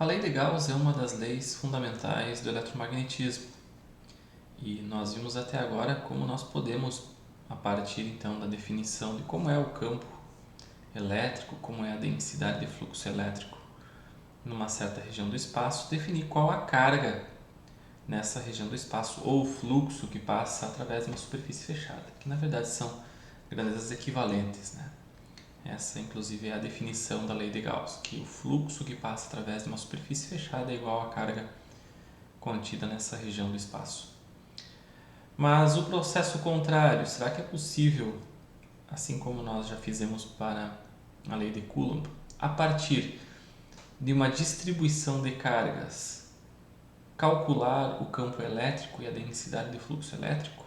A lei de Gauss é uma das leis fundamentais do eletromagnetismo e nós vimos até agora como nós podemos, a partir então da definição de como é o campo elétrico, como é a densidade de fluxo elétrico numa certa região do espaço, definir qual a carga nessa região do espaço ou o fluxo que passa através de uma superfície fechada, que na verdade são grandezas equivalentes, né? Essa, inclusive, é a definição da lei de Gauss, que o fluxo que passa através de uma superfície fechada é igual à carga contida nessa região do espaço. Mas o processo contrário, será que é possível, assim como nós já fizemos para a lei de Coulomb, a partir de uma distribuição de cargas, calcular o campo elétrico e a densidade de fluxo elétrico?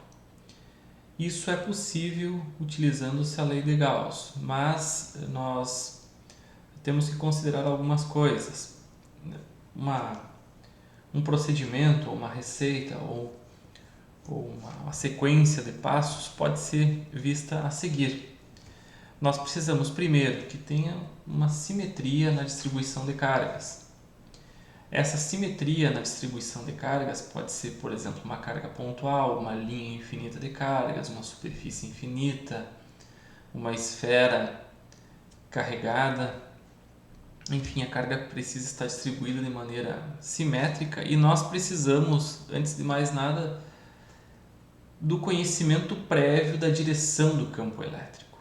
Isso é possível utilizando-se a lei de Gauss, mas nós temos que considerar algumas coisas. Um procedimento, uma receita ou uma sequência de passos pode ser vista a seguir. Nós precisamos primeiro que tenha uma simetria na distribuição de cargas. Essa simetria na distribuição de cargas pode ser, por exemplo, uma carga pontual, uma linha infinita de cargas, uma superfície infinita, uma esfera carregada. Enfim, a carga precisa estar distribuída de maneira simétrica e nós precisamos, antes de mais nada, do conhecimento prévio da direção do campo elétrico.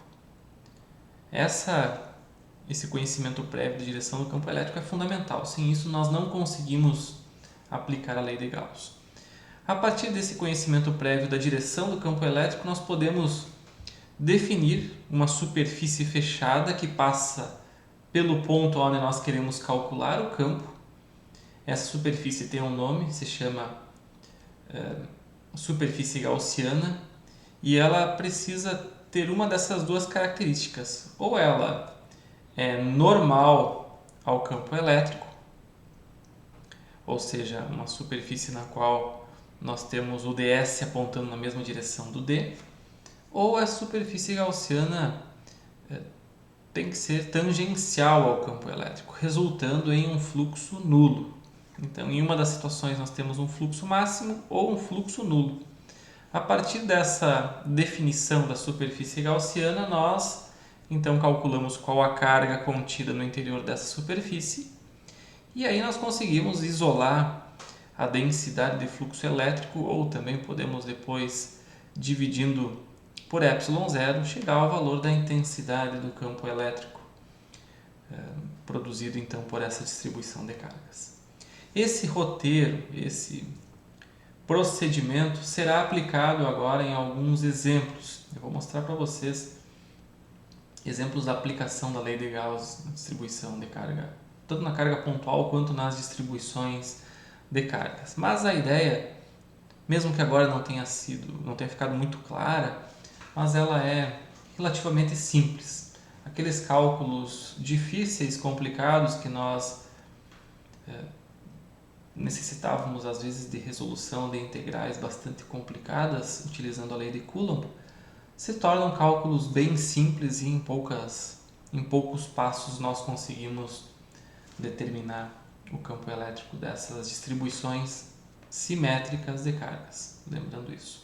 Esse conhecimento prévio da direção do campo elétrico é fundamental. Sem isso, nós não conseguimos aplicar a lei de Gauss. A partir desse conhecimento prévio da direção do campo elétrico, nós podemos definir uma superfície fechada que passa pelo ponto onde nós queremos calcular o campo. Essa superfície tem um nome, se chama superfície gaussiana, e ela precisa ter uma dessas duas características. Ou ela é normal ao campo elétrico, ou seja, uma superfície na qual nós temos o ds apontando na mesma direção do D, ou a superfície gaussiana tem que ser tangencial ao campo elétrico, resultando em um fluxo nulo. Então, em uma das situações nós temos um fluxo máximo ou um fluxo nulo. A partir dessa definição da superfície gaussiana, nós então calculamos qual a carga contida no interior dessa superfície e aí nós conseguimos isolar a densidade de fluxo elétrico, ou também podemos depois, dividindo por ε0, chegar ao valor da intensidade do campo elétrico produzido então por essa distribuição de cargas. Esse roteiro, esse procedimento será aplicado agora em alguns exemplos. Eu vou mostrar para vocês exemplos da aplicação da lei de Gauss na distribuição de carga, tanto na carga pontual quanto nas distribuições de cargas. Mas a ideia, mesmo que agora não tenha ficado muito clara, mas ela é relativamente simples. Aqueles cálculos difíceis, complicados que nós necessitávamos às vezes de resolução de integrais bastante complicadas utilizando a lei de Coulomb, se tornam cálculos bem simples e em poucos passos nós conseguimos determinar o campo elétrico dessas distribuições simétricas de cargas. Lembrando isso.